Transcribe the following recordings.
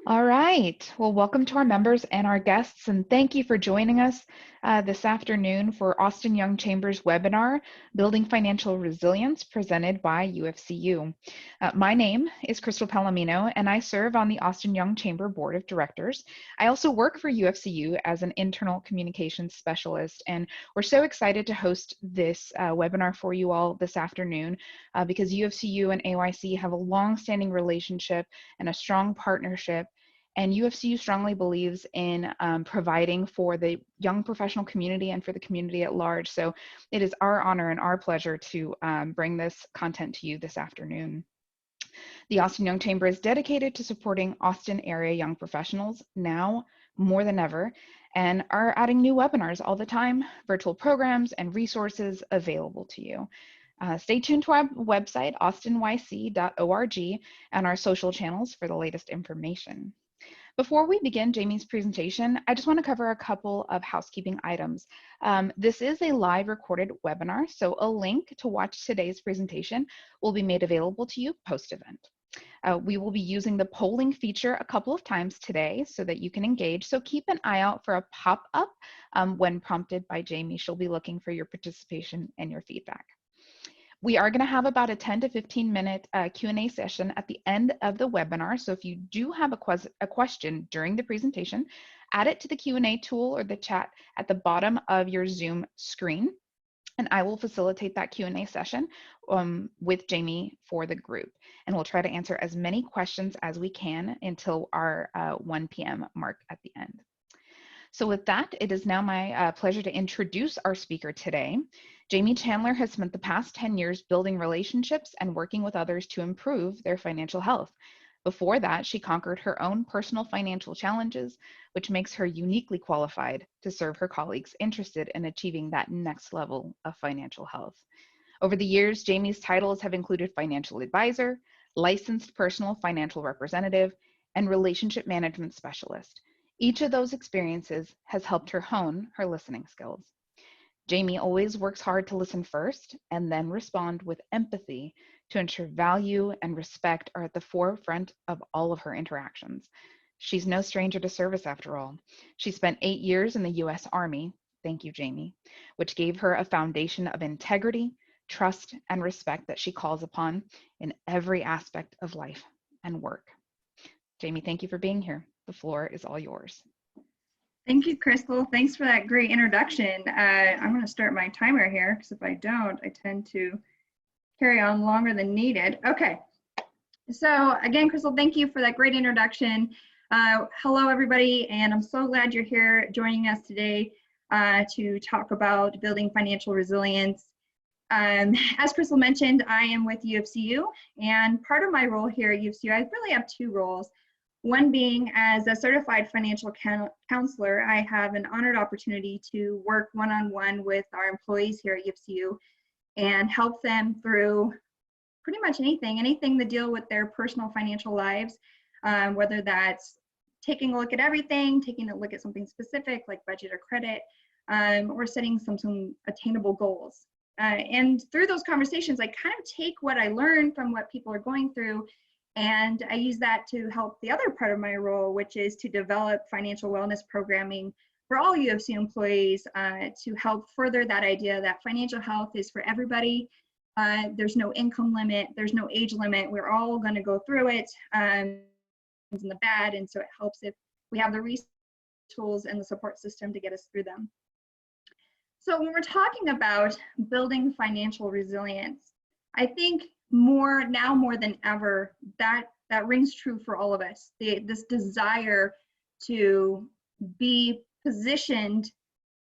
All right. Well, welcome to our members and our guests, and thank you for joining us this afternoon for Austin Young Chambers webinar, Building Financial Resilience, presented by UFCU. My name is Crystal Palomino, and I serve on the Austin Young Chamber Board of Directors. I also work for UFCU as an internal communications specialist, and we're so excited to host this webinar for you all this afternoon because UFCU and AYC have a long-standing relationship and a strong partnership. And UFCU strongly believes in providing for the young professional community and for the community at large. So it is our honor and our pleasure to bring this content to you this afternoon. The Austin Young Chamber is dedicated to supporting Austin area young professionals now more than ever, and are adding new webinars all the time, virtual programs and resources available to you. Stay tuned to our website, austinyc.org, and our social channels for the latest information. Before we begin Jamie's presentation, I just want to cover a couple of housekeeping items. This is a live recorded webinar, so a link to watch today's presentation will be made available to you post-event. We will be using the polling feature a couple of times today so that you can engage, so keep an eye out for a pop-up when prompted by Jamie. She'll be looking for your participation and your feedback. We are going to have about a 10 to 15 minute Q&A session at the end of the webinar. So if you do have a question during the presentation, add it to the Q&A tool or the chat at the bottom of your Zoom screen, and I will facilitate that Q&A session with Jamie for the group. And we'll try to answer as many questions as we can until our 1 p.m. mark at the end. So with that, it is now my pleasure to introduce our speaker today. Jamie Chandler has spent the past 10 years building relationships and working with others to improve their financial health. Before that, she conquered her own personal financial challenges, which makes her uniquely qualified to serve her colleagues interested in achieving that next level of financial health. Over the years, Jamie's titles have included financial advisor, licensed personal financial representative, and relationship management specialist. Each of those experiences has helped her hone her listening skills. Jamie always works hard to listen first and then respond with empathy to ensure value and respect are at the forefront of all of her interactions. She's no stranger to service after all. She spent 8 years in the US Army, thank you, Jamie, which gave her a foundation of integrity, trust, and respect that she calls upon in every aspect of life and work. Jamie, thank you for being here. The floor is all yours. Thank you, Crystal. Thanks for that great introduction. I'm going to start my timer here because if I don't, I tend to carry on longer than needed. Okay. So again, Crystal, thank you for that great introduction. Hello, everybody, and I'm so glad you're here joining us today to talk about building financial resilience. As Crystal mentioned, I am with UFCU, and part of my role here at UFCU, I really have two roles. One being as a certified financial counselor, I have an honored opportunity to work one-on-one with our employees here at UFCU and help them through pretty much anything to deal with their personal financial lives, whether that's taking a look at everything, taking a look at something specific like budget or credit, or setting some attainable goals. And through those conversations, I kind of take what I learned from what people are going through, and I use that to help the other part of my role, which is to develop financial wellness programming for all UFC employees to help further that idea that financial health is for everybody. There's no income limit, there's no age limit. We're all going to go through it, in the bad, and so it helps if we have the resources, tools, and the support system to get us through them. So when we're talking about building financial resilience, I think now more than ever, that rings true for all of us. This desire to be positioned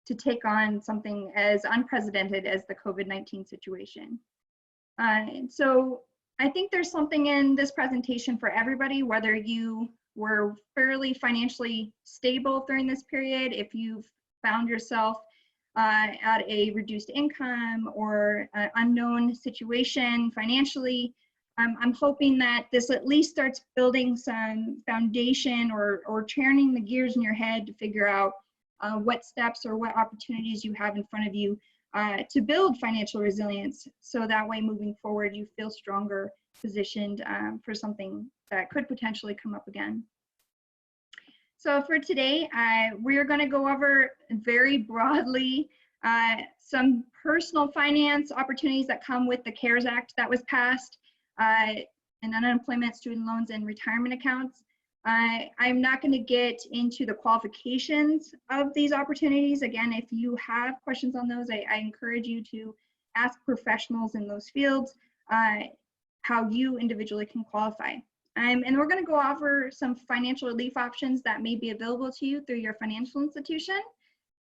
to take on something as unprecedented as the COVID-19 situation. And so I think there's something in this presentation for everybody, whether you were fairly financially stable during this period, if you've found yourself at a reduced income or unknown situation financially. I'm hoping that this at least starts building some foundation or churning the gears in your head to figure out what steps or what opportunities you have in front of you to build financial resilience, so that way moving forward you feel stronger positioned for something that could potentially come up again. So for today, we're going to go over very broadly some personal finance opportunities that come with the CARES Act that was passed, and unemployment, student loans, and retirement accounts. I'm not going to get into the qualifications of these opportunities. Again, if you have questions on those, I encourage you to ask professionals in those fields how you individually can qualify. And we're going to go over some financial relief options that may be available to you through your financial institution.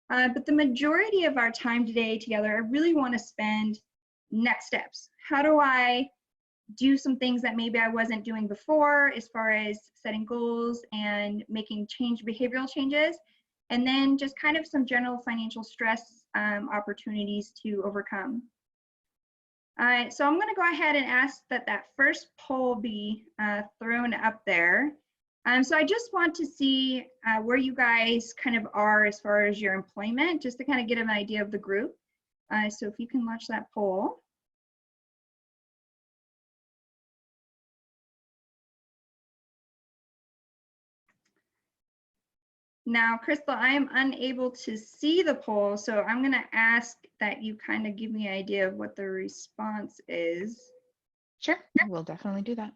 But the majority of our time today together, I really want to spend next steps. How do I do some things that maybe I wasn't doing before, as far as setting goals and making behavioral changes, and then just kind of some general financial stress opportunities to overcome. All right, so I'm going to go ahead and ask that first poll be thrown up there. So I just want to see where you guys kind of are as far as your employment, just to kind of get an idea of the group. So if you can launch that poll. Now, Crystal, I am unable to see the poll, so I'm going to ask that you kind of give me an idea of what the response is. Sure, we'll definitely do that.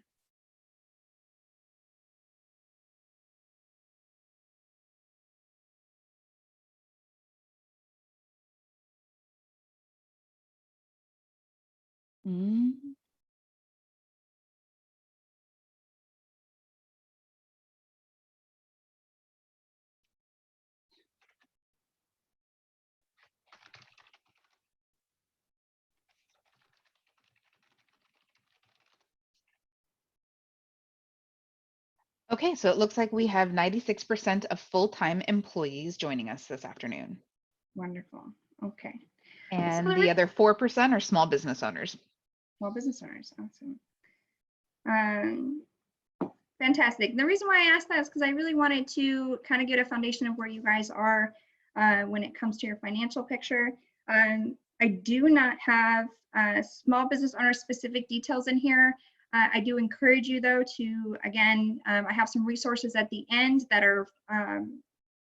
Okay, so it looks like we have 96% of full-time employees joining us this afternoon. Wonderful. Okay. And So the other 4% are small business owners. Small business owners, awesome. Fantastic. The reason why I asked that is because I really wanted to kind of get a foundation of where you guys are when it comes to your financial picture. I do not have small business owner specific details in here. I do encourage you though to, again, I have some resources at the end that are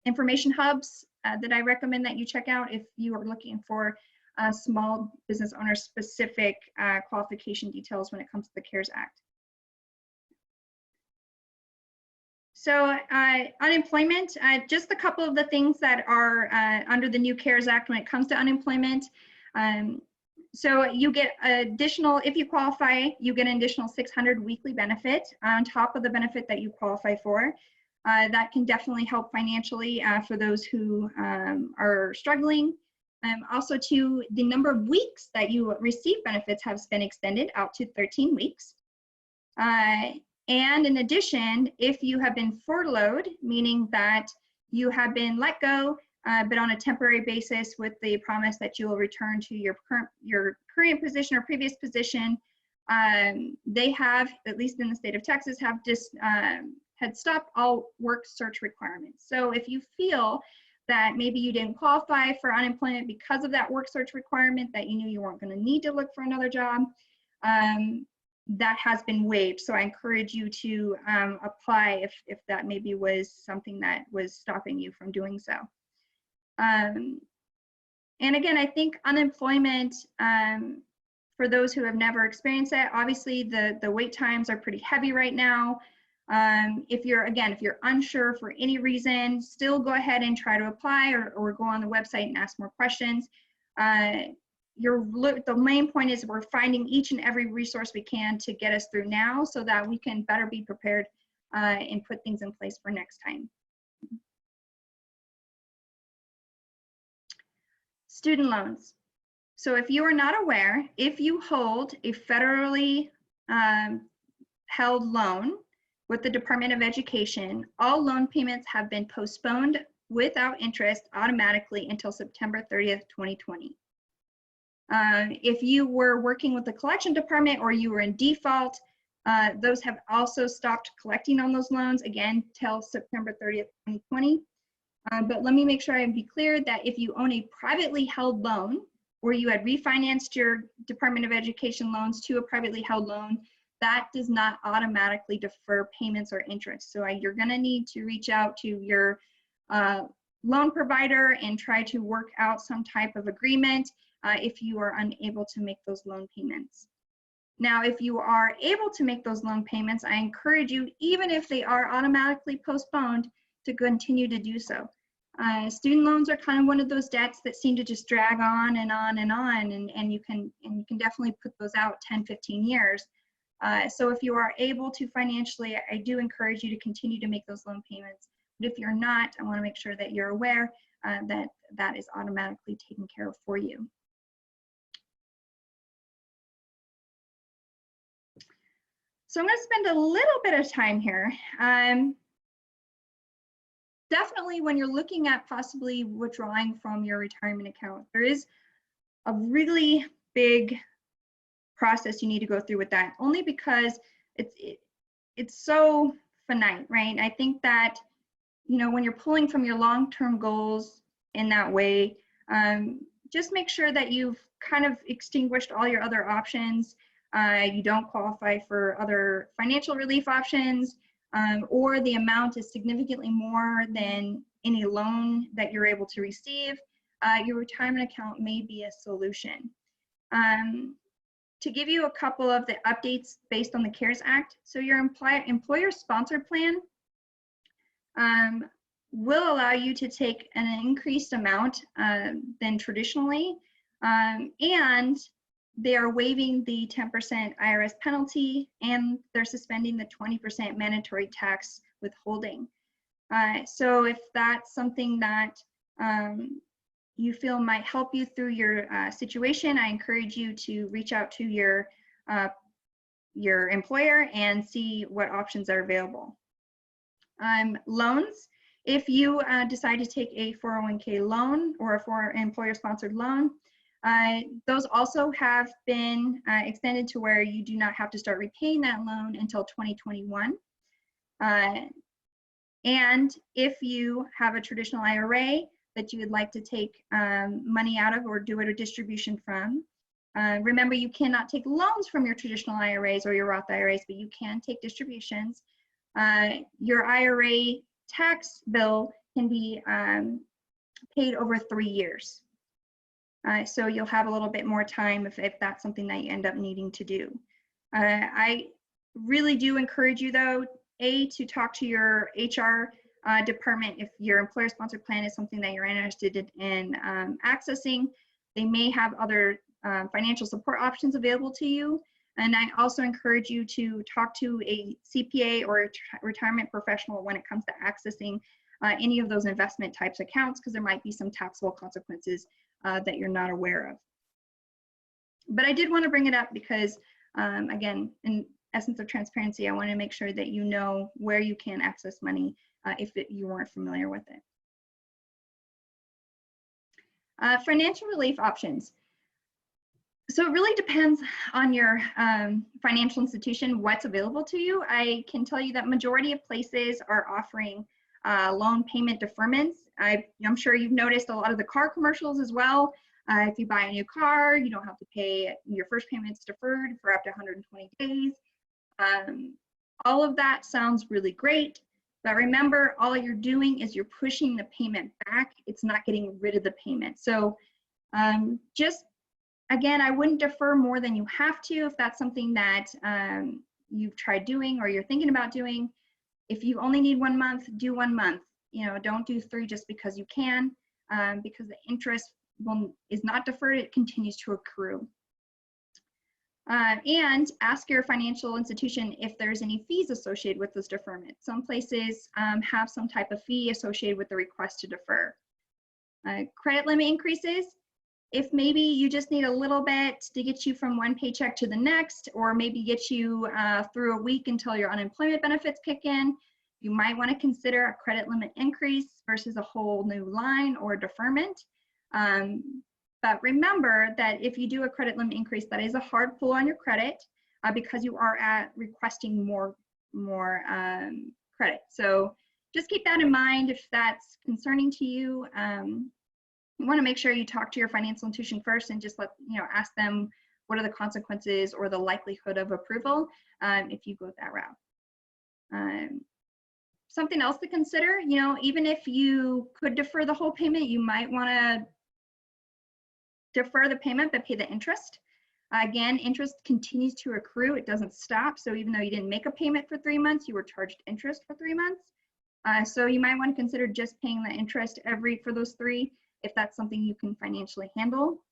information hubs that I recommend that you check out if you are looking for small business owner specific qualification details when it comes to the CARES Act. So unemployment, just a couple of the things that are under the new CARES Act when it comes to unemployment. So you get additional, if you qualify, you get an additional 600 weekly benefit on top of the benefit that you qualify for. That can definitely help financially for those who are struggling. Also too, the number of weeks that you receive benefits has been extended out to 13 weeks. And in addition, if you have been furloughed, meaning that you have been let go, but on a temporary basis with the promise that you will return to your current position or previous position, they have, at least in the state of Texas, have just had stopped all work search requirements. So if you feel that maybe you didn't qualify for unemployment because of that work search requirement, that you knew you weren't going to need to look for another job, that has been waived. So I encourage you to apply if that maybe was something that was stopping you from doing so. And again, I think unemployment, for those who have never experienced it, obviously the wait times are pretty heavy right now. If you're unsure for any reason, still go ahead and try to apply or go on the website and ask more questions. The main point is we're finding each and every resource we can to get us through now so that we can better be prepared and put things in place for next time. Student loans. So if you are not aware, if you hold a federally held loan with the Department of Education, all loan payments have been postponed without interest automatically until September 30th, 2020. If you were working with the collection department or you were in default, those have also stopped collecting on those loans, again, till September 30th, 2020. But let me make sure I be clear that if you own a privately held loan or you had refinanced your Department of Education loans to a privately held loan, that does not automatically defer payments or interest. So you're going to need to reach out to your loan provider and try to work out some type of agreement if you are unable to make those loan payments. Now, if you are able to make those loan payments, I encourage you, even if they are automatically postponed, to continue to do so. Student loans are kind of one of those debts that seem to just drag on and on and on, and you can definitely put those out 10, 15 years. So if you are able to financially, I do encourage you to continue to make those loan payments. But if you're not, I want to make sure that you're aware that that is automatically taken care of for you. So I'm going to spend a little bit of time here. Definitely when you're looking at possibly withdrawing from your retirement account, there is a really big process you need to go through with that, only because it's so finite, right? I think that, you know, when you're pulling from your long-term goals in that way, just make sure that you've kind of extinguished all your other options. You don't qualify for other financial relief options, or the amount is significantly more than any loan that you're able to receive. Your retirement account may be a solution. To give you a couple of the updates based on the CARES Act, so your employer-sponsored plan will allow you to take an increased amount than traditionally, and they are waiving the 10% IRS penalty, and they're suspending the 20% mandatory tax withholding. So if that's something that you feel might help you through your situation, I encourage you to reach out to your employer and see what options are available. Loans, if you decide to take a 401k loan or a employer-sponsored loan, those also have been extended to where you do not have to start repaying that loan until 2021. And if you have a traditional IRA that you would like to take money out of or do a distribution from, remember, you cannot take loans from your traditional IRAs or your Roth IRAs, but you can take distributions. Your IRA tax bill can be paid over 3 years. So you'll have a little bit more time if that's something that you end up needing to do. I really do encourage you, though, to talk to your HR department if your employer-sponsored plan is something that you're interested in accessing. They may have other financial support options available to you. And I also encourage you to talk to a CPA or a retirement professional when it comes to accessing any of those investment types accounts, because there might be some taxable consequences that you're not aware of. But I did want to bring it up because, again, in essence of transparency, I want to make sure that you know where you can access money if you weren't familiar with it. Financial relief options. So it really depends on your financial institution, what's available to you. I can tell you that majority of places are offering loan payment deferments. I'm sure you've noticed a lot of the car commercials as well. If you buy a new car, you don't have to pay, your first payment's deferred for up to 120 days. All of that sounds really great, but remember, all you're doing is you're pushing the payment back. It's not getting rid of the payment. So just, again, I wouldn't defer more than you have to if that's something that you've tried doing or you're thinking about doing. If you only need 1 month, do 1 month. You know, don't do 3 just because you can, because the interest is not deferred, it continues to accrue. And ask your financial institution if there's any fees associated with this deferment. Some places have some type of fee associated with the request to defer. Credit limit increases. If maybe you just need a little bit to get you from one paycheck to the next, or maybe get you through a week until your unemployment benefits kick in, you might want to consider a credit limit increase versus a whole new line or deferment. But remember that if you do a credit limit increase, that is a hard pull on your credit because you are requesting more credit. So just keep that in mind if that's concerning to you. You want to make sure you talk to your financial institution first and just ask them what are the consequences or the likelihood of approval if you go that route. Something else to consider, you know, even if you could defer the whole payment, you might want to defer the payment but pay the interest. Again, interest continues to accrue. It doesn't stop. So even though you didn't make a payment for 3 months, you were charged interest for 3 months. So you might want to consider just paying the interest for those 3 if that's something you can financially handle.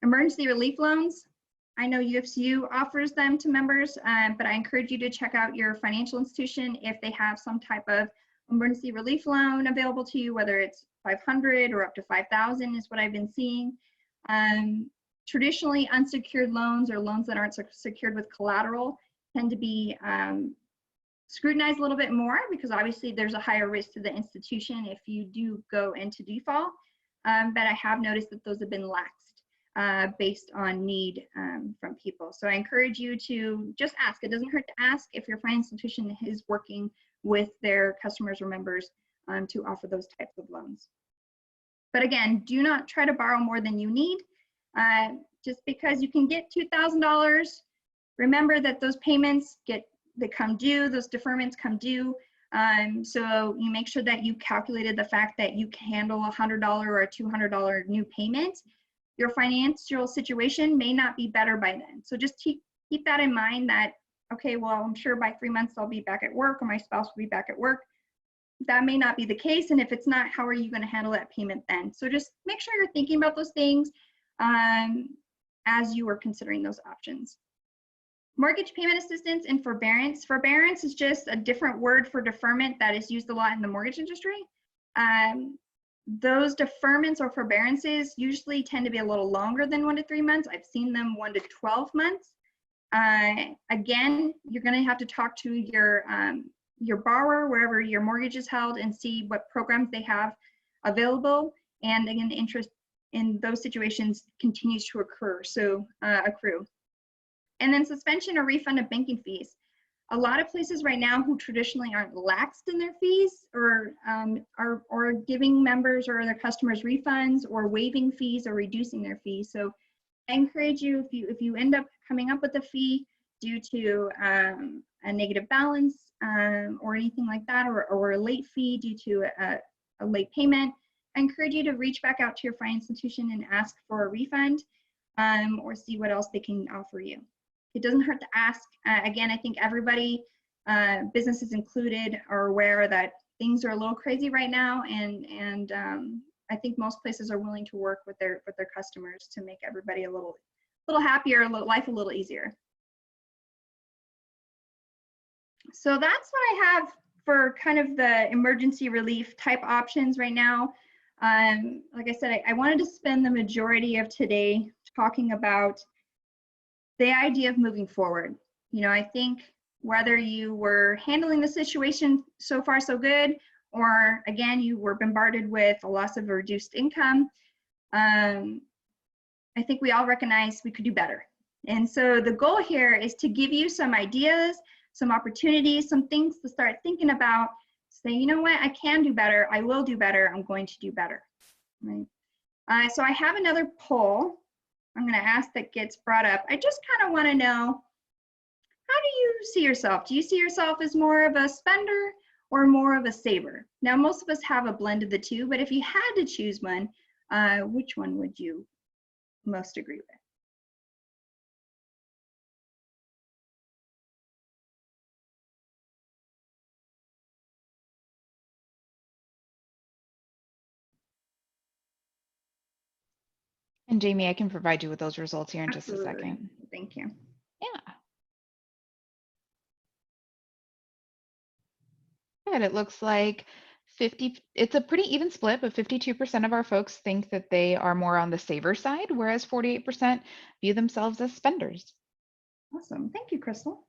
Emergency relief loans. I know UFCU offers them to members, but I encourage you to check out your financial institution if they have some type of emergency relief loan available to you, whether it's 500 or up to 5,000 is what I've been seeing. Traditionally, unsecured loans or loans that aren't secured with collateral tend to be scrutinized a little bit more because obviously there's a higher risk to the institution if you do go into default. But I have noticed that those have been laxed based on need from people. So I encourage you to just ask. It doesn't hurt to ask if your financial institution is working with their customers or members to offer those types of loans. But again, do not try to borrow more than you need. Just because you can get $2,000, remember that those payments come due, those deferments come due. So you make sure that you calculated the fact that you can handle a $100 or a $200 new payment. Your financial situation may not be better by then. So just keep that in mind that, okay, well, I'm sure by 3 months I'll be back at work or my spouse will be back at work. That may not be the case. And if it's not, how are you going to handle that payment then? So just make sure you're thinking about those things as you are considering those options. Mortgage payment assistance and forbearance. Forbearance is just a different word for deferment that is used a lot in the mortgage industry. Those deferments or forbearances usually tend to be a little longer than 1 to 3 months. I've seen them 1 to 12 months. Again, you're going to have to talk to your borrower, wherever your mortgage is held, and see what programs they have available. And again, the interest in those situations continues to accrue. And then suspension or refund of banking fees. A lot of places right now who traditionally aren't laxed in their fees or are giving members or their customers refunds or waiving fees or reducing their fees. So I encourage you, if you end up coming up with a fee due to a negative balance or anything like that, or a late fee due to a late payment, I encourage you to reach back out to your finance institution and ask for a refund or see what else they can offer you. It doesn't hurt to ask. Again, I think everybody, businesses included, are aware that things are a little crazy right now, and I think most places are willing to work with their customers to make everybody a little happier, life a little easier. So that's what I have for kind of the emergency relief type options right now. Like I said, I wanted to spend the majority of today talking about the idea of moving forward. You know, I think whether you were handling the situation so far so good, or again, you were bombarded with a loss of a reduced income, I think we all recognize we could do better. And so the goal here is to give you some ideas, some opportunities, some things to start thinking about, say, you know what, I can do better, I will do better, I'm going to do better, right? So I have another poll I'm going to ask that gets brought up. I just kind of want to know, how do you see yourself? Do you see yourself as more of a spender or more of a saver? Now, most of us have a blend of the two, but if you had to choose one, which one would you most agree with? And Jamie, I can provide you with those results here in Absolutely. just a second. Thank you. Yeah. And it looks like it's a pretty even split, but 52% of our folks think that they are more on the saver side, whereas 48% view themselves as spenders. Awesome. Thank you, Crystal.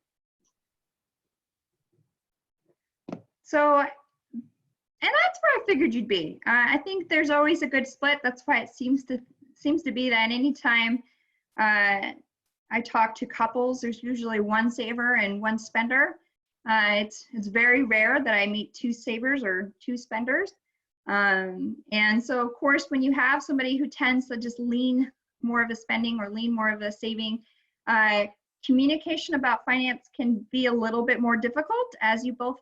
So, and that's where I figured you'd be. I think there's always a good split. That's why it seems to be that anytime I talk to couples, there's usually one saver and one spender. It's very rare that I meet two savers or two spenders. And so, of course, when you have somebody who tends to just lean more of a spending or lean more of a saving. Communication about finance can be a little bit more difficult as you both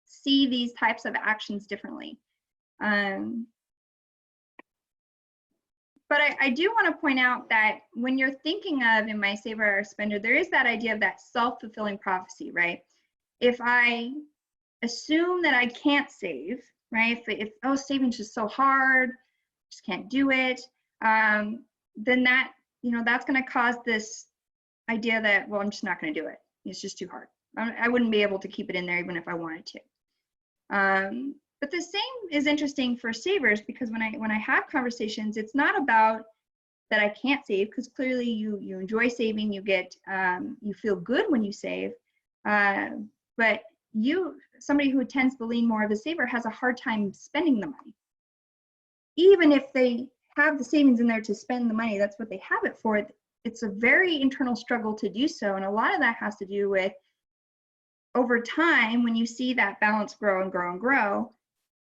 see these types of actions differently. But I do want to point out that when you're thinking of in my saver or spender, there is that idea of that self-fulfilling prophecy, right? If I assume that I can't save, right? If oh, saving's just so hard, just can't do it, then that, that's going to cause this idea that, well, I'm just not going to do it. It's just too hard. I wouldn't be able to keep it in there even if I wanted to. But the same is interesting for savers, because when I have conversations, it's not about that I can't save, because clearly you enjoy saving, you get you feel good when you save, but somebody who tends to lean more of a saver has a hard time spending the money, even if they have the savings in there to spend the money. That's what they have it for. It's a very internal struggle to do so, and a lot of that has to do with over time, when you see that balance grow and grow and grow,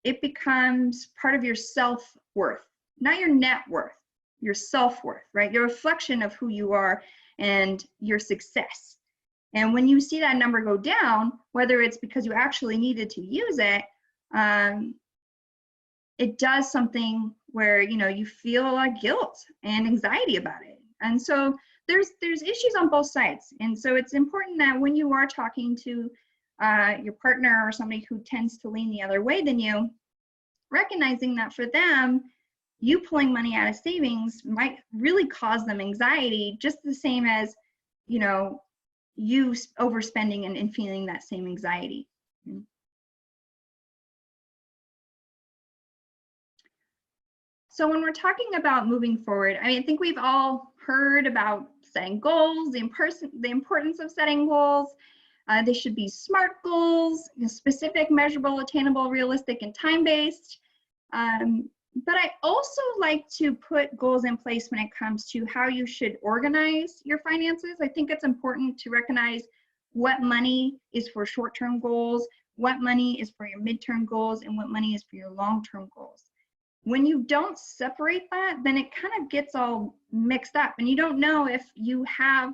it becomes part of your self-worth, not your net worth, your self-worth, right? Your reflection of who you are and your success. And when you see that number go down, whether it's because you actually needed to use it, it does something where, you feel a lot of guilt and anxiety about it. And so there's issues on both sides. And so it's important that when you are talking to your partner or somebody who tends to lean the other way than you, recognizing that for them, you pulling money out of savings might really cause them anxiety, just the same as, you overspending and feeling that same anxiety. So when we're talking about moving forward, I think we've all heard about setting goals, the importance of setting goals. They should be SMART goals, specific, measurable, attainable, realistic, and time-based. But I also like to put goals in place when it comes to how you should organize your finances. I think it's important to recognize what money is for short-term goals, what money is for your midterm goals, and what money is for your long-term goals. When you don't separate that, then it kind of gets all mixed up, and you don't know if you have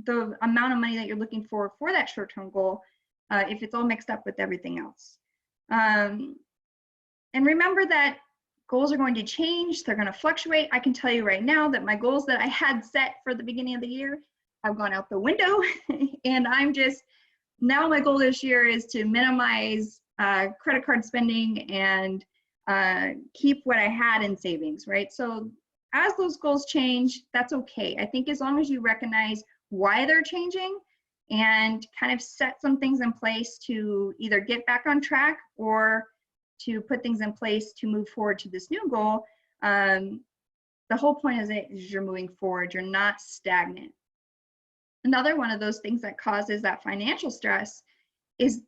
the amount of money that you're looking for that short-term goal, if it's all mixed up with everything else. And remember that goals are going to change, they're going to fluctuate. I can tell you right now that my goals that I had set for the beginning of the year have gone out the window, and now my goal this year is to minimize credit card spending and keep what I had in savings, right? So as those goals change, that's okay. I think as long as you recognize why they're changing and kind of set some things in place to either get back on track or to put things in place to move forward to this new goal, the whole point is you're moving forward, you're not stagnant. Another one of those things that causes that financial stress is,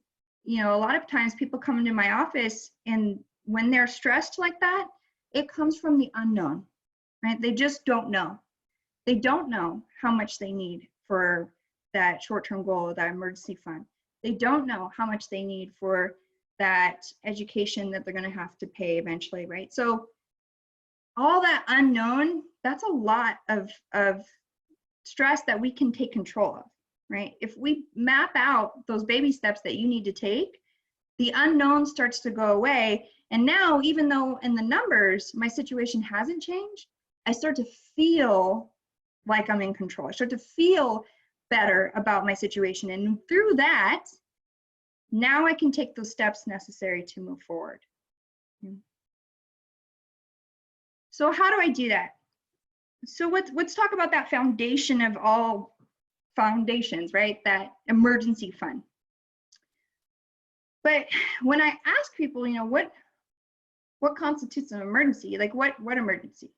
a lot of times people come into my office, and when they're stressed like that, it comes from the unknown, right? They just don't know. They don't know how much they need for that short-term goal, that emergency fund. They don't know how much they need for that education that they're going to have to pay eventually, right? So all that unknown, that's a lot of stress that we can take control of, right? If we map out those baby steps that you need to take, the unknown starts to go away. And now, even though in the numbers, my situation hasn't changed, I start to feel like I'm in control. I start to feel better about my situation. And through that, now I can take those steps necessary to move forward. So how do I do that? So let's talk about that foundation of all foundations, right? That emergency fund. But when I ask people, what constitutes an emergency? Like what emergency?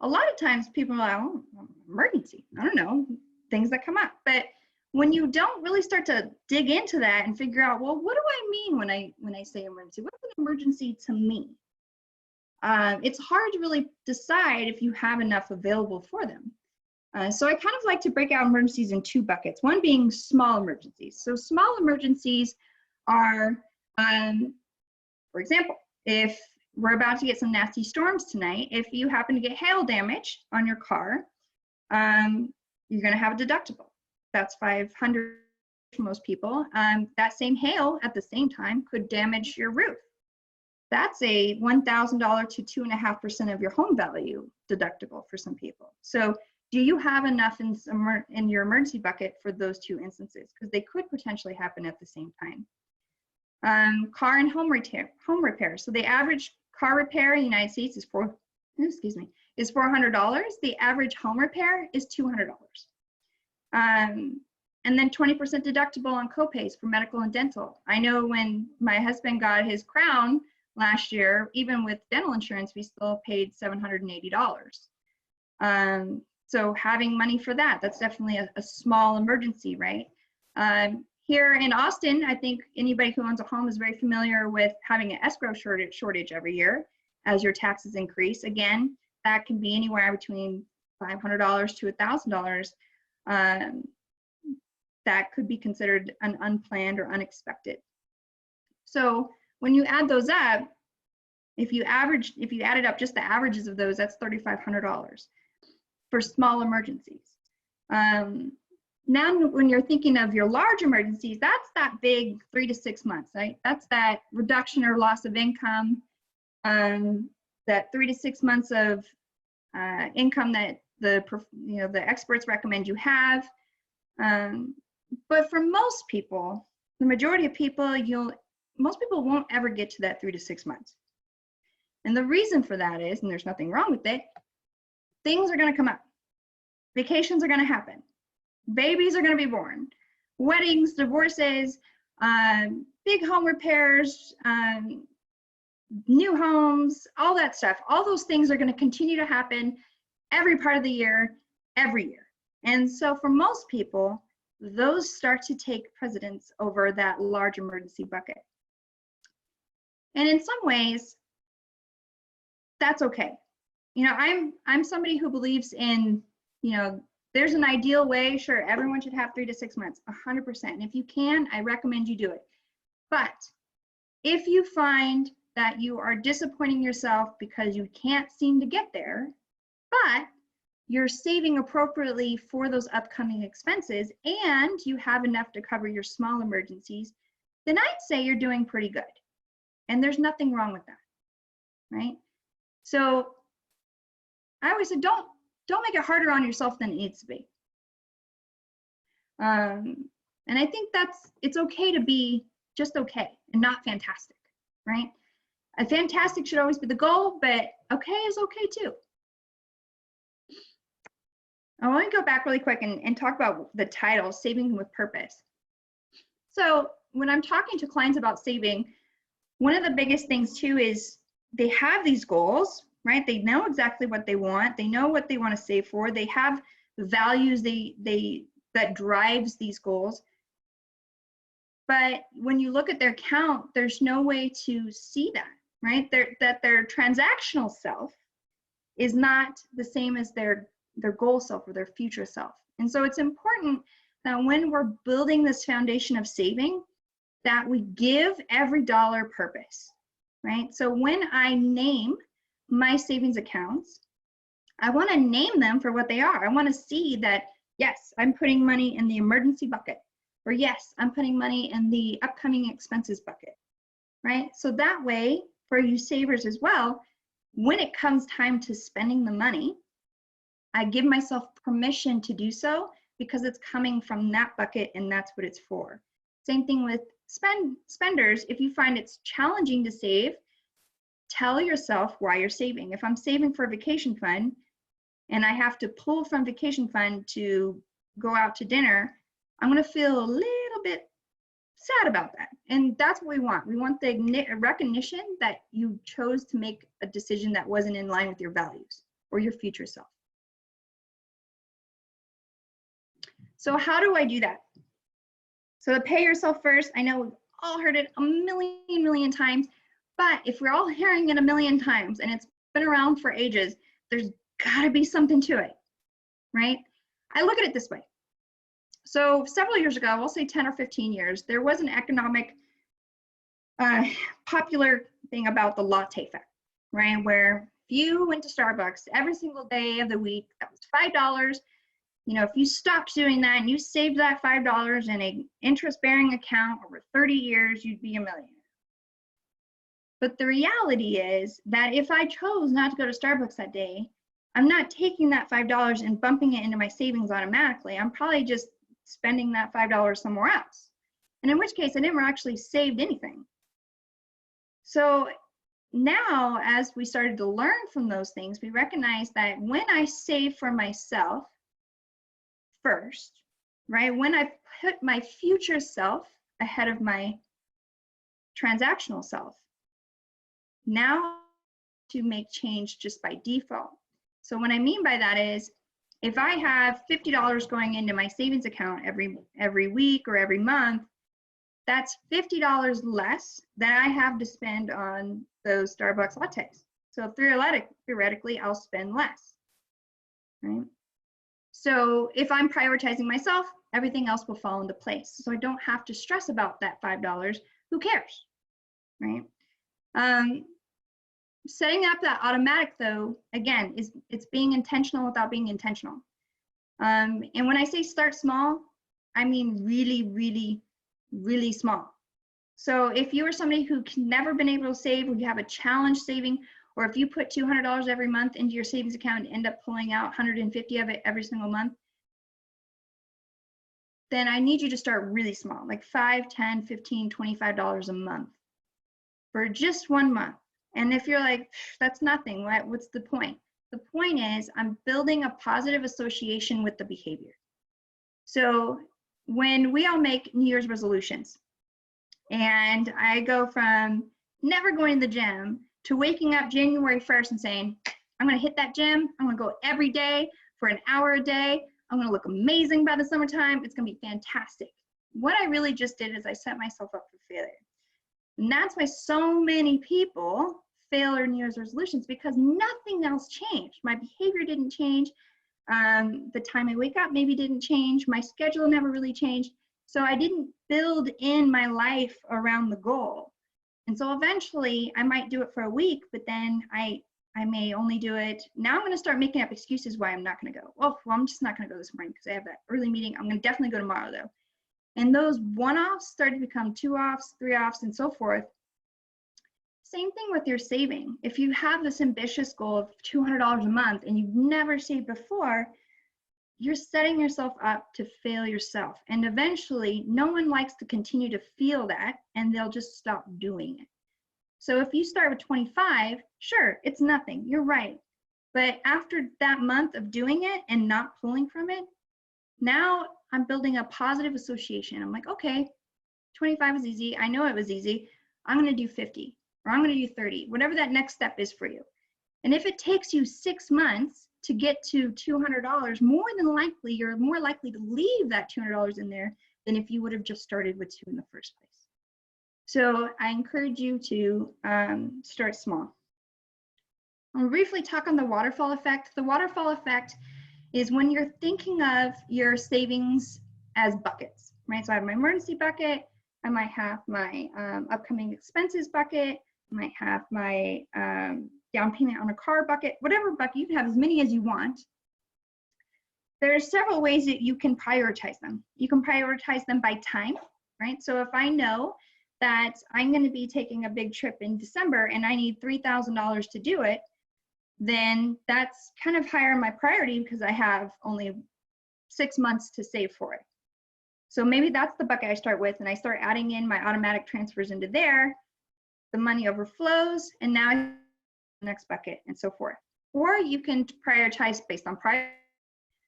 A lot of times people are like, oh, emergency, I don't know, things that come up. But when you don't really start to dig into that and figure out, well, what do I mean when I say emergency? What's an emergency to me? It's hard to really decide if you have enough available for them. So I kind of like to break out emergencies in two buckets, one being small emergencies. So small emergencies are, for example, if we're about to get some nasty storms tonight. If you happen to get hail damage on your car, you're going to have a deductible. That's $500 for most people. That same hail at the same time could damage your roof. That's a $1,000 to 2.5% of your home value deductible for some people. So do you have enough in your emergency bucket for those two instances? Because they could potentially happen at the same time. Car and home repair. So the average car repair in the United States is $400. The average home repair is $200. And then 20% deductible on copays for medical and dental. I know when my husband got his crown last year, even with dental insurance, we still paid $780. So having money for that, that's definitely a small emergency, right? Here in Austin, I think anybody who owns a home is very familiar with having an escrow shortage every year as your taxes increase. Again, that can be anywhere between $500 to $1,000. That could be considered an unplanned or unexpected. So when you add those up, if you added up just the averages of those, that's $3,500 for small emergencies. Now, when you're thinking of your large emergencies, that's that big 3 to 6 months, right? That's that reduction or loss of income, that 3 to 6 months of income that the experts recommend you have. But for most people, the majority of people, most people won't ever get to that 3 to 6 months. And the reason for that is, and there's nothing wrong with it, things are going to come up. Vacations are going to happen. Babies are going to be born. Weddings, divorces, big home repairs, new homes, all that stuff. All those things are going to continue to happen every part of the year, every year. And so for most people, those start to take precedence over that large emergency bucket. And in some ways, that's okay. You know, I'm somebody who believes in, there's an ideal way. Sure, everyone should have 3 to 6 months, 100%. And if you can, I recommend you do it. But if you find that you are disappointing yourself because you can't seem to get there, but you're saving appropriately for those upcoming expenses and you have enough to cover your small emergencies, then I'd say you're doing pretty good. And there's nothing wrong with that, right? So I always say, don't make it harder on yourself than it needs to be. And I think it's okay to be just okay and not fantastic, right? A fantastic should always be the goal, but okay is okay too. I want to go back really quick and talk about the title, Saving with Purpose. So when I'm talking to clients about saving, one of the biggest things too is they have these goals, right? They know exactly what they want. They know what they want to save for. They have the values that drives these goals. But when you look at their account, there's no way to see that, right? That their transactional self is not the same as their goal self or their future self. And so it's important that when we're building this foundation of saving, that we give every dollar purpose, right? So when I name my savings accounts, I want to name them for what they are. I want to see that, yes, I'm putting money in the emergency bucket, or yes, I'm putting money in the upcoming expenses bucket, right? So that way, for you savers as well, when it comes time to spending the money, I give myself permission to do so because it's coming from that bucket and that's what it's for. Same thing with spenders. If you find it's challenging to save, tell yourself why you're saving. If I'm saving for a vacation fund and I have to pull from vacation fund to go out to dinner, I'm going to feel a little bit sad about that. And that's what we want. We want the recognition that you chose to make a decision that wasn't in line with your values or your future self. So how do I do that? So to pay yourself first, I know we've all heard it a million times, but if we're all hearing it a million times and it's been around for ages, there's gotta be something to it, right? I look at it this way. So several years ago, we'll say 10 or 15 years, there was an economic popular thing about the latte effect. right? Where if you went to Starbucks every single day of the week, that was $5. You know, if you stopped doing that and you saved that $5 in an interest-bearing account over 30 years, you'd be a millionaire. But the reality is that if I chose not to go to Starbucks that day, I'm not taking that $5 and bumping it into my savings automatically. I'm probably just spending that $5 somewhere else. And in which case I never actually saved anything. So now, as we started to learn from those things, we recognize that when I save for myself first, right? When I put my future self ahead of my transactional self, now to make change just by default. So what I mean by that is, if I have $50 going into my savings account every week or every month, that's $50 less than I have to spend on those Starbucks lattes. So theoretically, I'll spend less, right? So if I'm prioritizing myself, everything else will fall into place. So I don't have to stress about that $5. Who cares, right? Setting up that automatic, though, again, it's being intentional without being intentional. And when I say start small, I mean really, really, really small. So if you are somebody who's never been able to save, or you have a challenge saving, or if you put $200 every month into your savings account and end up pulling out 150 of it every single month, then I need you to start really small, like $5, $10, $15, $25 a month for just 1 month. And if you're like, that's nothing, what's the point? The point is, I'm building a positive association with the behavior. So when we all make New Year's resolutions, and I go from never going to the gym to waking up January 1st and saying, I'm gonna hit that gym, I'm gonna go every day for an hour a day, I'm gonna look amazing by the summertime, it's gonna be fantastic. What I really just did is I set myself up for failure. And that's why so many people fail their New Year's resolutions, because nothing else changed. My behavior didn't change. The time I wake up maybe didn't change. My schedule never really changed. So I didn't build in my life around the goal. And so eventually I might do it for a week, but then I may only do it. Now I'm going to start making up excuses why I'm not going to go. Oh, well, I'm just not going to go this morning because I have that early meeting. I'm going to definitely go tomorrow though. And those one-offs start to become 2-offs, 3-offs, and so forth. Same thing with your saving. If you have this ambitious goal of $200 a month and you've never saved before, you're setting yourself up to fail yourself. And eventually, no one likes to continue to feel that, and they'll just stop doing it. So if you start with 25, sure, it's nothing, you're right. But after that month of doing it and not pulling from it, now I'm building a positive association. I'm like, okay, 25 is easy. I know it was easy. I'm going to do 50, or I'm going to do 30, whatever that next step is for you. And if it takes you 6 months to get to $200, more than likely, you're more likely to leave that $200 in there than if you would have just started with 2 in the first place. So I encourage you to start small. I'll briefly talk on the waterfall effect. The waterfall effect is when you're thinking of your savings as buckets, right? So I have my emergency bucket, I might have my upcoming expenses bucket, I might have my down payment on a car bucket, whatever bucket, you can have as many as you want. There are several ways that you can prioritize them. You can prioritize them by time, right? So if I know that I'm going to be taking a big trip in December and I need $3,000 to do it, then that's kind of higher in my priority because I have only 6 months to save for it. So maybe that's the bucket I start with, and I start adding in my automatic transfers into there. The money overflows, and now I the next bucket, and so forth. Or you can prioritize based on priority.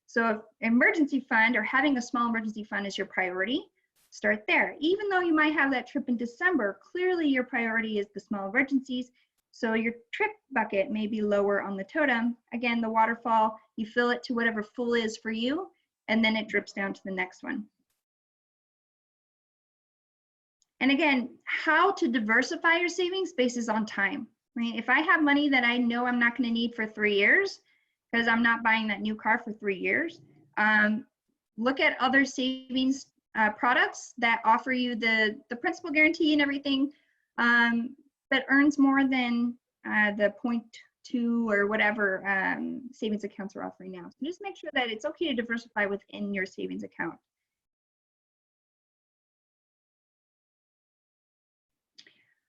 So if emergency fund or having a small emergency fund is your priority, start there. Even though you might have that trip in December, clearly your priority is the small emergencies. So your trip bucket may be lower on the totem. Again, the waterfall, you fill it to whatever full is for you, and then it drips down to the next one. And again, how to diversify your savings bases on time. Right? If I have money that I know I'm not going to need for 3 years, because I'm not buying that new car for 3 years, look at other savings products that offer you the principal guarantee and everything, but earns more than the 0.2 or whatever savings accounts are offering now. So just make sure that it's okay to diversify within your savings account.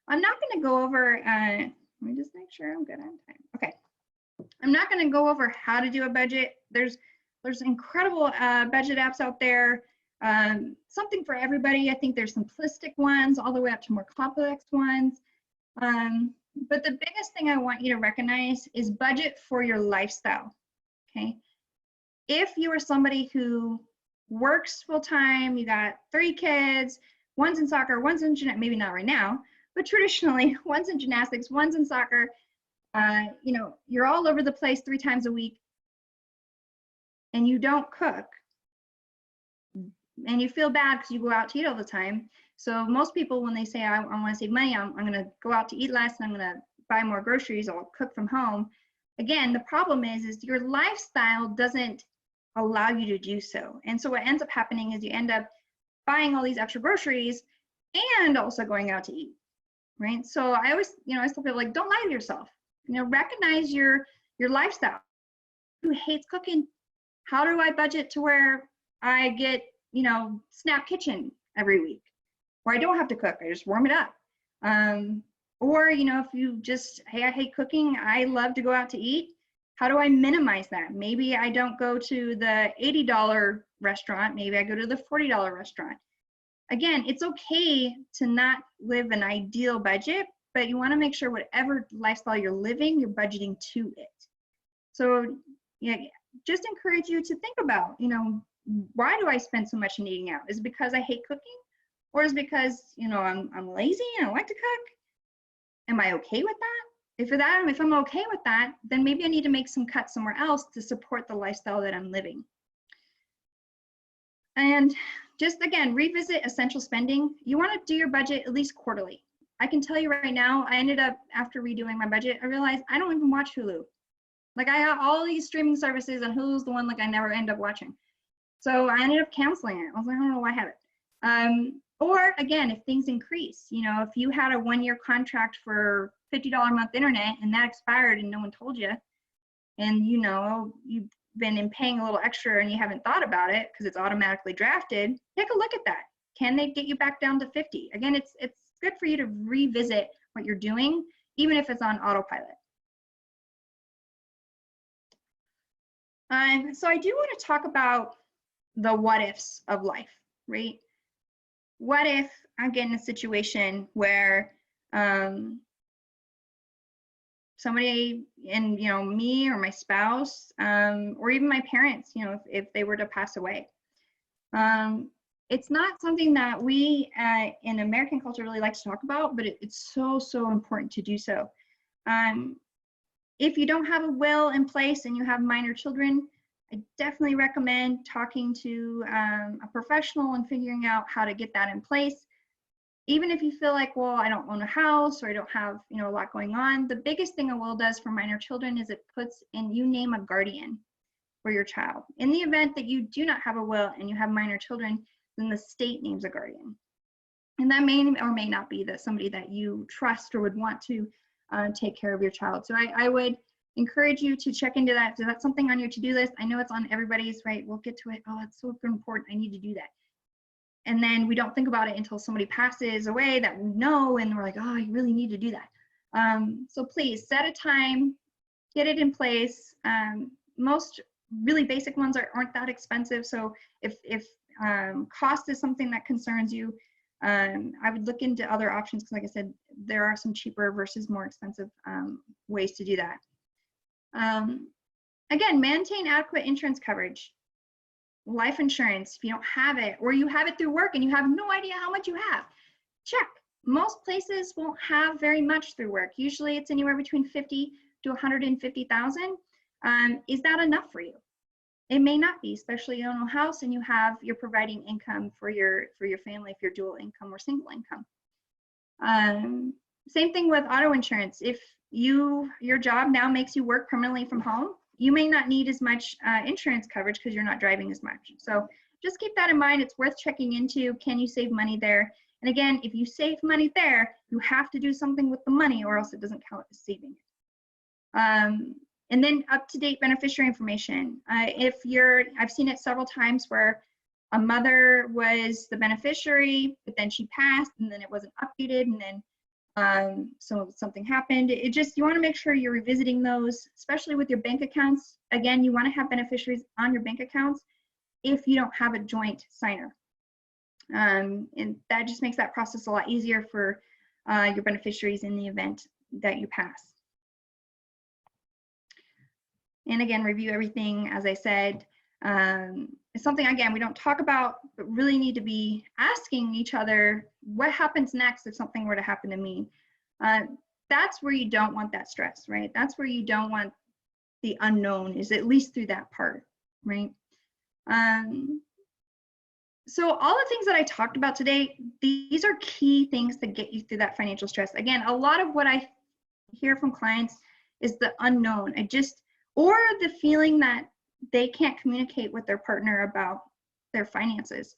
I'm not going to go over, let me just make sure I'm good on time. Okay. I'm not going to go over how to do a budget. There's incredible budget apps out there. Something for everybody. I think there's simplistic ones all the way up to more complex ones. But the biggest thing I want you to recognize is budget for your lifestyle. Okay. If you are somebody who works full time, you got 3 kids, one's in soccer, one's in gymnastics, maybe not right now, but traditionally one's in gymnastics, one's in soccer, you know, you're all over the place 3 times a week and you don't cook and you feel bad because you go out to eat all the time. So most people, when they say, I want to save money, I'm going to go out to eat less and I'm going to buy more groceries, I'll cook from home. Again, the problem is your lifestyle doesn't allow you to do so. And so what ends up happening is you end up buying all these extra groceries and also going out to eat, right? So I always, you know, I tell people, like, don't lie to yourself. You know, recognize your lifestyle. Who hates cooking? How do I budget to where I get, you know, Snap Kitchen every week, or I don't have to cook, I just warm it up? Or, you know, if you just, hey, I hate cooking, I love to go out to eat. How do I minimize that? Maybe I don't go to the $80 restaurant, maybe I go to the $40 restaurant. Again, it's okay to not live an ideal budget, but you want to make sure whatever lifestyle you're living, you're budgeting to it. So, yeah, just encourage you to think about, you know, why do I spend so much in eating out? Is it because I hate cooking? Or is it because, you know, I'm lazy and I like to cook? Am I okay with that? If I'm okay with that, then maybe I need to make some cuts somewhere else to support the lifestyle that I'm living. And just, again, revisit essential spending. You want to do your budget at least quarterly. I can tell you right now, I ended up, after redoing my budget, I realized I don't even watch Hulu. Like, I have all these streaming services and Hulu's the one like I never end up watching. So I ended up canceling it. I was like, I don't know why I have it. Or again, if things increase, you know, if you had a 1-year contract for $50 a month internet and that expired and no one told you, and you know, you've been paying a little extra and you haven't thought about it because it's automatically drafted, take a look at that. Can they get you back down to 50? Again, it's good for you to revisit what you're doing, even if it's on autopilot. So I do want to talk about the what ifs of life, right? What if I get in a situation where somebody, and you know, me or my spouse, or even my parents, you know, if they were to pass away. It's not something that we in American culture really like to talk about, but it's so important to do so. If you don't have a will in place and you have minor children, I definitely recommend talking to a professional and figuring out how to get that in place. Even if you feel like, well, I don't own a house or I don't have, you know, a lot going on, the biggest thing a will does for minor children is it puts in, you name a guardian for your child. In the event that you do not have a will and you have minor children, then the state names a guardian. And that may or may not be somebody that you trust or would want to take care of your child. So I would encourage you to check into that. So that's something on your to-do list. I know it's on everybody's, right? We'll get to it. Oh, it's so important. I need to do that. And then we don't think about it until somebody passes away that we know, and we're like, oh, you really need to do that. So please set a time, get it in place. Most really basic ones aren't that expensive. So if cost is something that concerns you, I would look into other options because, like I said, there are some cheaper versus more expensive ways to do that. Again, maintain adequate insurance coverage. Life insurance, if you don't have it, or you have it through work and you have no idea how much you have, check. Most places won't have very much through work. Usually it's anywhere between 50 to 150,000. Is that enough for you? It may not be, especially if you own a house and you're providing income for your family if you're dual income or single income. Same thing with auto insurance. If your job now makes you work permanently from home, you may not need as much insurance coverage because you're not driving as much. So just keep that in mind. It's worth checking into. Can you save money there? And again, if you save money there, you have to do something with the money or else it doesn't count as saving it. And then up-to-date beneficiary information. I've seen it several times where a mother was the beneficiary, but then she passed and then it wasn't updated, and then so something happened. You want to make sure you're revisiting those, especially with your bank accounts. Again, you want to have beneficiaries on your bank accounts if you don't have a joint signer. And that just makes that process a lot easier for your beneficiaries in the event that you pass. And again, review everything, as I said. It's something, again, we don't talk about, but really need to be asking each other, what happens next if something were to happen to me? That's where you don't want that stress, right? That's where you don't want the unknown, is at least through that part, right? So all the things that I talked about today, these are key things to get you through that financial stress. Again, a lot of what I hear from clients is the unknown. Or the feeling that they can't communicate with their partner about their finances.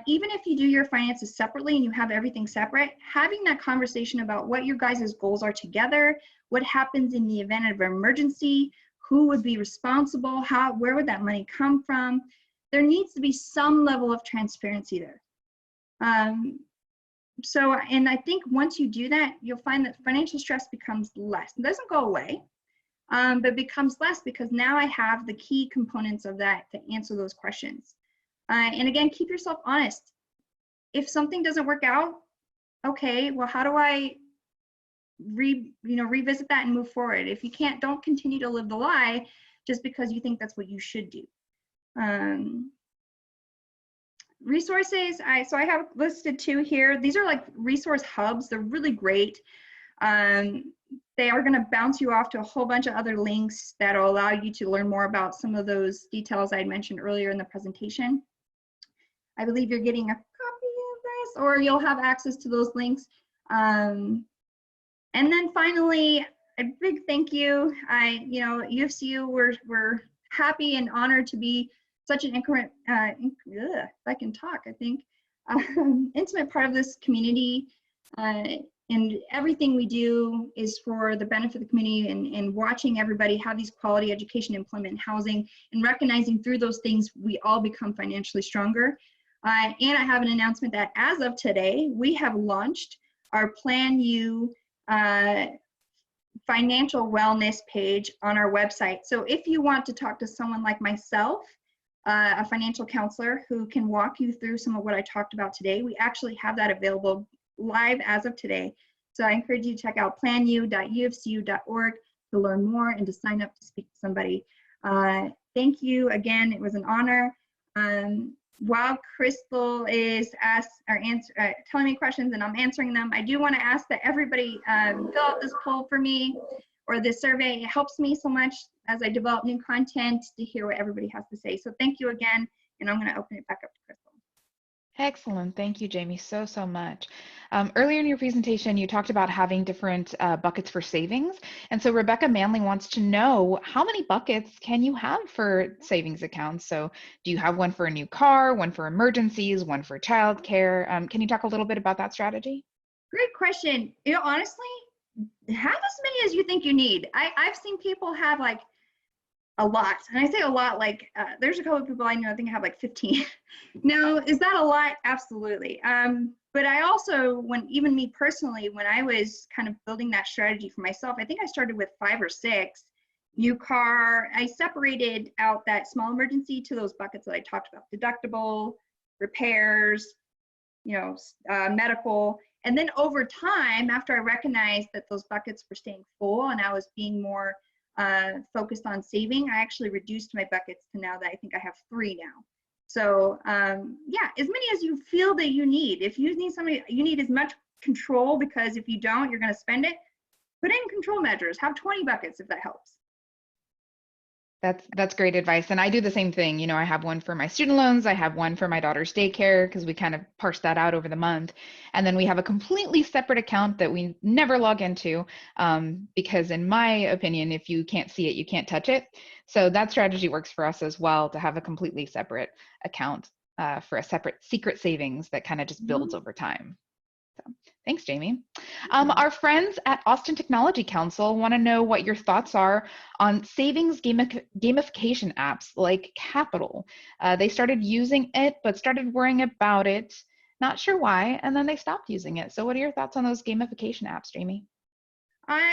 Even if you do your finances separately and you have everything separate, having that conversation about what your guys' goals are together, what happens in the event of an emergency, who would be responsible, where would that money come from? There needs to be some level of transparency there. And I think once you do that, you'll find that financial stress becomes less. It doesn't go away, but becomes less because now I have the key components of that to answer those questions. And again, keep yourself honest. If something doesn't work out, okay, well, how do I revisit that and move forward? If you can't, don't continue to live the lie just because you think that's what you should do. Resources, so I have listed 2 here. These are like resource hubs. They're really great. They are going to bounce you off to a whole bunch of other links that will allow you to learn more about some of those details I had mentioned earlier in the presentation. I believe you're getting a copy of this, or you'll have access to those links. And then finally, a big thank you. UFCU, we're happy and honored to be such an if I can talk, I think, intimate part of this community. And everything we do is for the benefit of the community, and watching everybody have these quality education, employment, and housing, and recognizing through those things, we all become financially stronger. And I have an announcement that as of today, we have launched our Plan U financial wellness page on our website. So if you want to talk to someone like myself, a financial counselor who can walk you through some of what I talked about today, we actually have that available live as of today. So I encourage you to check out planu.ufcu.org to learn more and to sign up to speak to somebody. Thank you again. It was an honor. While Crystal is telling me questions and I'm answering them, I do want to ask that everybody fill out this poll for me, or this survey. It helps me so much as I develop new content to hear what everybody has to say. So thank you again, and I'm going to open it back up to Crystal. Excellent. Thank you, Jamie, so much. Earlier in your presentation, you talked about having different buckets for savings. And so Rebecca Manley wants to know, how many buckets can you have for savings accounts? So do you have one for a new car, one for emergencies, one for childcare? Can you talk a little bit about that strategy? Great question. Honestly, have as many as you think you need. I've seen people have like a lot, and I say a lot, like there's a couple of people I know, I think I have like 15. Now, is that a lot? Absolutely. But I also, even me personally, when I was kind of building that strategy for myself, I think I started with 5 or 6. New car, I separated out that small emergency to those buckets that I talked about: deductible, repairs, medical. And then over time, after I recognized that those buckets were staying full and I was being more focused on saving, I actually reduced my buckets to now that I think I have 3 now. So yeah, as many as you feel that you need. If you need you need as much control, because if you don't, you're going to spend it. Put in control measures. Have 20 buckets if that helps. That's great advice. And I do the same thing. I have one for my student loans. I have one for my daughter's daycare, because we kind of parse that out over the month. And then we have a completely separate account that we never log into, because in my opinion, if you can't see it, you can't touch it. So that strategy works for us as well, to have a completely separate account for a separate secret savings that kind of just builds over time. So, thanks, Jamie. Our friends at Austin Technology Council want to know what your thoughts are on savings gamification apps like Capital. They started using it, but started worrying about it, not sure why, and then they stopped using it. So what are your thoughts on those gamification apps, Jamie?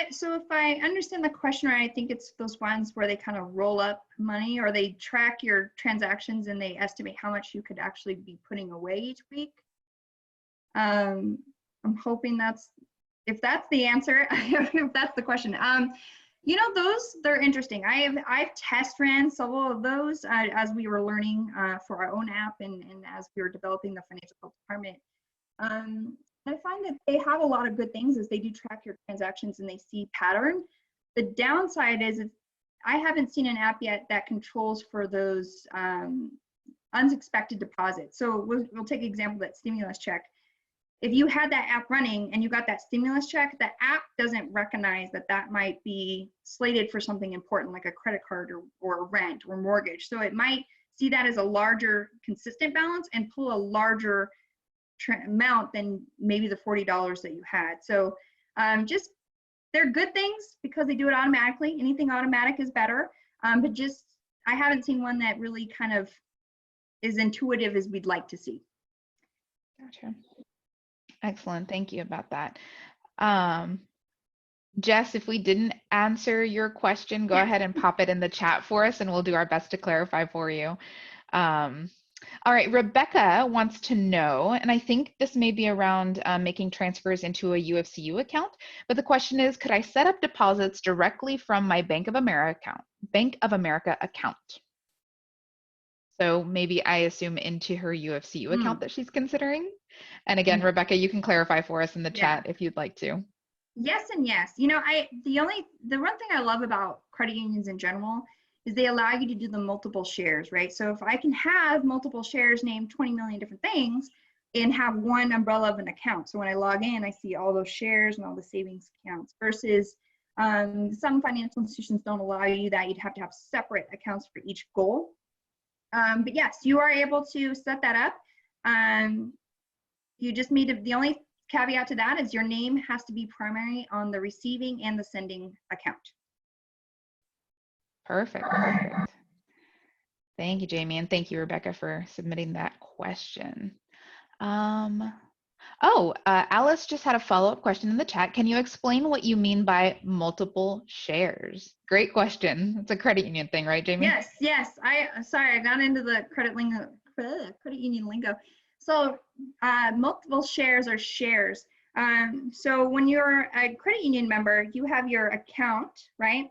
So if I understand the question right, I think it's those ones where they kind of roll up money or they track your transactions and they estimate how much you could actually be putting away each week. I'm hoping if that's the answer, if that's the question. You know, they're interesting. I've test ran several of those as we were learning for our own app and as we were developing the financial health department. I find that they have a lot of good things as they do track your transactions and they see pattern. The downside is I haven't seen an app yet that controls for those unexpected deposits. So we'll take an example, that stimulus check. If you had that app running and you got that stimulus check, the app doesn't recognize that that might be slated for something important like a credit card or rent or mortgage. So it might see that as a larger consistent balance and pull a larger amount than maybe the $40 that you had. So just they're good things because they do it automatically. Anything automatic is better. But just I haven't seen one that really kind of is intuitive as we'd like to see. Gotcha. Excellent. Thank you about that. Jess, if we didn't answer your question, go ahead and pop it in the chat for us and we'll do our best to clarify for you. All right, Rebecca wants to know, and I think this may be around making transfers into a UFCU account, but the question is, could I set up deposits directly from my Bank of America account? So maybe I assume into her UFCU account that she's considering. And again, Rebecca, you can clarify for us in the chat if you'd like to. Yes and yes. You know, the one thing I love about credit unions in general is they allow you to do the multiple shares, right? So if I can have multiple shares named 20 million different things and have one umbrella of an account. So when I log in, I see all those shares and all the savings accounts versus some financial institutions don't allow you that. You'd have to have separate accounts for each goal. But yes, you are able to set that up. You just need to, the only caveat to that is your name has to be primary on the receiving and the sending account. Perfect. Thank you, Jamie, and thank you, Rebecca, for submitting that question. Alice just had a follow-up question in the chat. Can you explain what you mean by multiple shares? Great question. It's a credit union thing, right, Jamie? Yes. Sorry, I got into the credit union lingo. So multiple shares are shares. So when you're a credit union member, you have your account, right?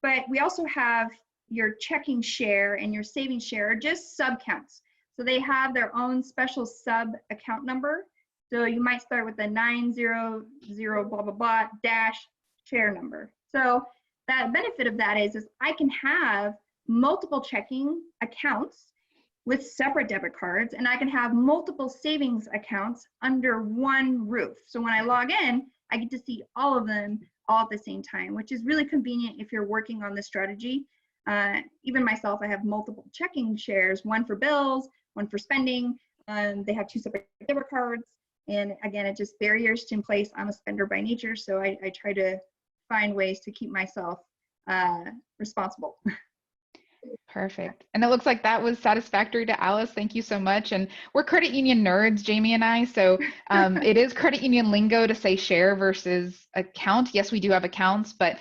But we also have your checking share and your savings share, just sub-counts. So they have their own special sub account number. So you might start with a 900 blah, blah, blah, dash share number. So that benefit of that is I can have multiple checking accounts with separate debit cards, and I can have multiple savings accounts under one roof. So when I log in, I get to see all of them all at the same time, which is really convenient if you're working on this strategy. Even myself, I have multiple checking shares, one for bills, one for spending. They have two separate debit cards. And again, it just barriers in place. I'm a spender by nature, so I try to find ways to keep myself responsible. Perfect. And it looks like that was satisfactory to Alice. Thank you so much. And we're credit union nerds, Jamie and I. So it is credit union lingo to say share versus account. Yes, we do have accounts, but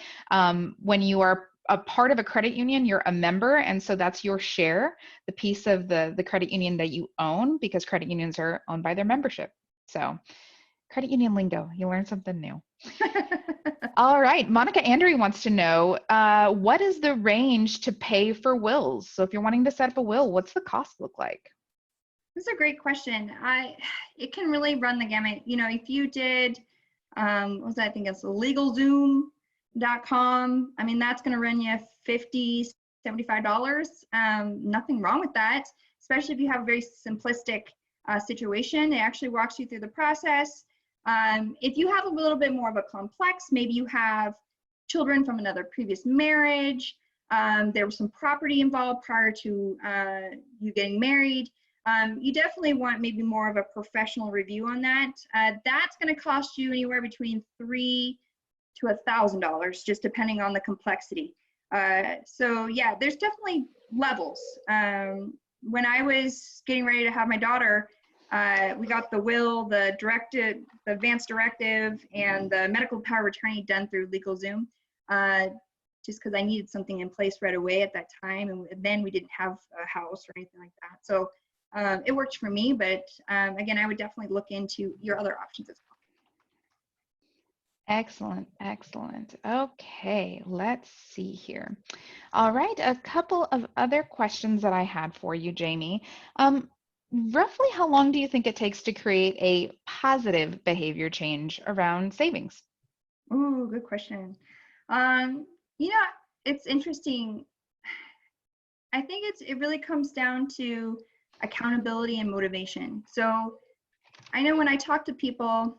when you are a part of a credit union, you're a member. And so that's your share, the piece of the credit union that you own, because credit unions are owned by their membership. So credit union lingo, you learn something new. All right, Monica Andrew wants to know, what is the range to pay for wills? So if you're wanting to set up a will, what's the cost look like? This is a great question. It can really run the gamut. You know, if you did, what was that? I think it's legalzoom.com. I mean, that's going to run you $50, $75. Nothing wrong with that, especially if you have a very simplistic situation. It actually walks you through the process. If you have a little bit more of a complex, maybe you have children from another previous marriage, there was some property involved prior to you getting married, You definitely want maybe more of a professional review on that. That's going to cost you anywhere between $300 to $1,000, just depending on the complexity. So yeah, there's definitely levels. When I was getting ready to have my daughter, we got the will, the advance directive, and the medical power of attorney done through LegalZoom, just because I needed something in place right away at that time, and then we didn't have a house or anything like that. So it worked for me, but again, I would definitely look into your other options as well. Excellent, excellent. Okay, let's see here. All right, a couple of other questions that I had for you, Jamie. Roughly how long do you think it takes to create a positive behavior change around savings? Ooh, good question. Um, you know, it's interesting. I think it really comes down to accountability and motivation. So I know when I talk to people,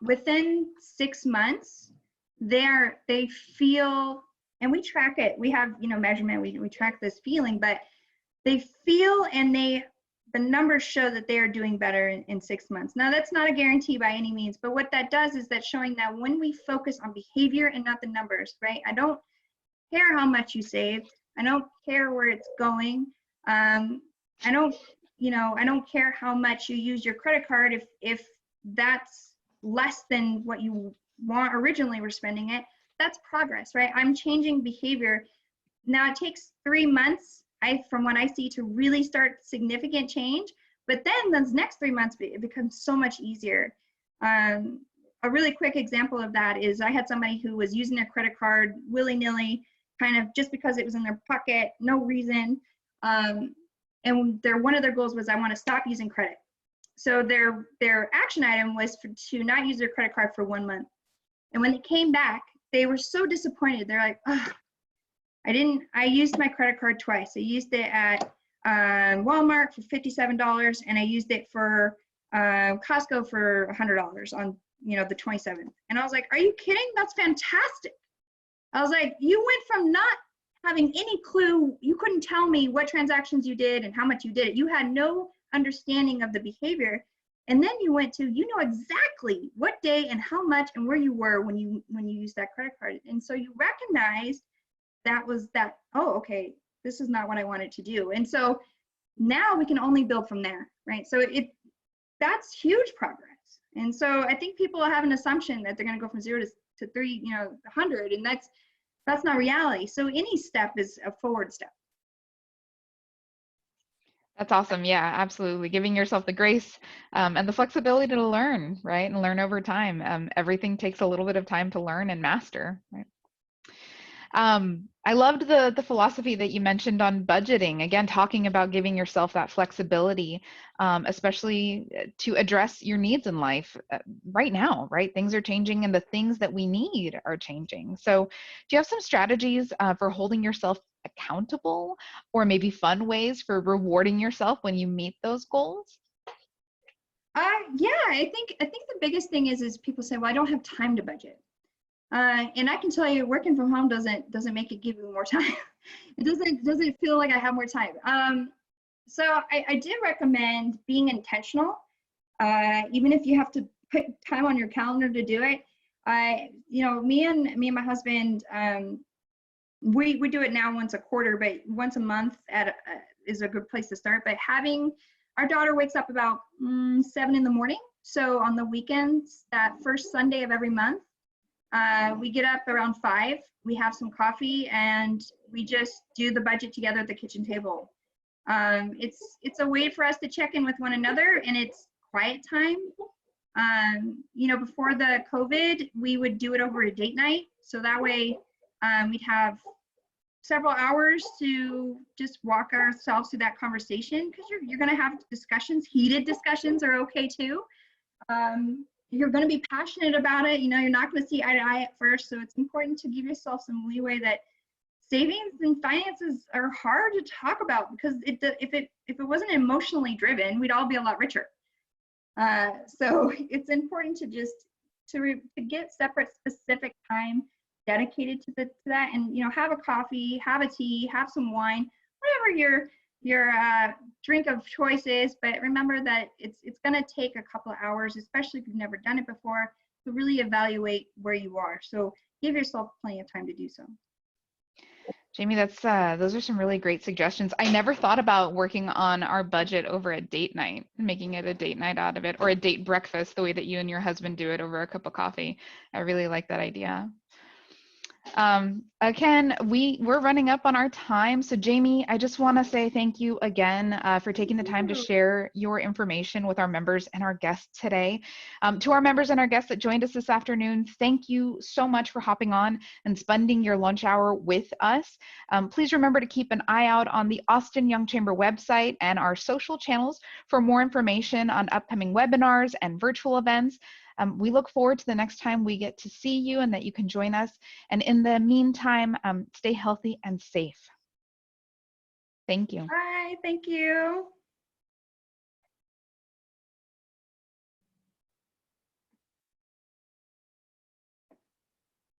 within 6 months, they feel, and we track it. We have, measurement. We track this feeling, but they feel, and the numbers show that they are doing better in 6 months. Now, that's not a guarantee by any means, but what that does is that showing that when we focus on behavior and not the numbers, right? I don't care how much you save. I don't care where it's going. I don't, I don't care how much you use your credit card if that's less than what you want originally were spending it. That's progress, right? I'm changing behavior. Now it takes 3 months, from what I see, to really start significant change. But then those next 3 months, it becomes so much easier. A really quick example of that is I had somebody who was using their credit card willy-nilly, kind of just because it was in their pocket, no reason. And one of their goals was, I want to stop using credit. So their action item was to not use their credit card for 1 month. And when they came back, they were so disappointed. They're like, oh, I used my credit card twice. I used it at Walmart for $57, and I used it for Costco for $100 on, the 27th. And I was like, are you kidding? That's fantastic. I was like, you went from not having any clue. You couldn't tell me what transactions you did and how much you did it. You had no understanding of the behavior. And then you went to, exactly what day and how much and where you were when you used that credit card. And so you recognized oh, okay, this is not what I wanted to do. And so now we can only build from there, right? So that's huge progress. And so I think people have an assumption that they're going to go from 0 to 100, and that's not reality. So any step is a forward step. That's awesome. Yeah, absolutely. Giving yourself the grace and the flexibility to learn, right? And learn over time. Everything takes a little bit of time to learn and master, right? I loved the philosophy that you mentioned on budgeting. Again, talking about giving yourself that flexibility, especially to address your needs in life right now, right? Things are changing and the things that we need are changing. So do you have some strategies for holding yourself accountable, or maybe fun ways for rewarding yourself when you meet those goals? Yeah, I think the biggest thing is people say, well, I don't have time to budget. And I can tell you, working from home doesn't make it give you more time. It doesn't feel like I have more time. So I did recommend being intentional, even if you have to put time on your calendar to do it. Me and my husband, we do it now once a quarter, but once a month is a good place to start. But our daughter wakes up about 7 in the morning. So on the weekends, that first Sunday of every month, we get up around 5, we have some coffee, and we just do the budget together at the kitchen table. It's a way for us to check in with one another, and it's quiet time. Before the COVID, we would do it over a date night. So that way we'd have several hours to just walk ourselves through that conversation, because you're going to have discussions. Heated discussions are okay too. You're going to be passionate about it. You're not going to see eye to eye at first. So it's important to give yourself some leeway that savings and finances are hard to talk about, because if it wasn't emotionally driven, we'd all be a lot richer. So it's important to just to get separate specific time dedicated to that, and have a coffee, have a tea, have some wine, whatever your drink of choices, but remember that it's going to take a couple of hours, especially if you've never done it before, to really evaluate where you are. So give yourself plenty of time to do so. Jamie, those are some really great suggestions. I never thought about working on our budget over a date night, making it a date night out of it, or a date breakfast, the way that you and your husband do it over a cup of coffee. I really like that idea. Again, we're running up on our time. So Jamie, I just want to say thank you again for taking the time to share your information with our members and our guests today. To our members and our guests that joined us this afternoon, thank you so much for hopping on and spending your lunch hour with us. Please remember to keep an eye out on the Austin Young Chamber website and our social channels for more information on upcoming webinars and virtual events. We look forward to the next time we get to see you and that you can join us. And in the meantime, stay healthy and safe. Thank you. Bye. Thank you.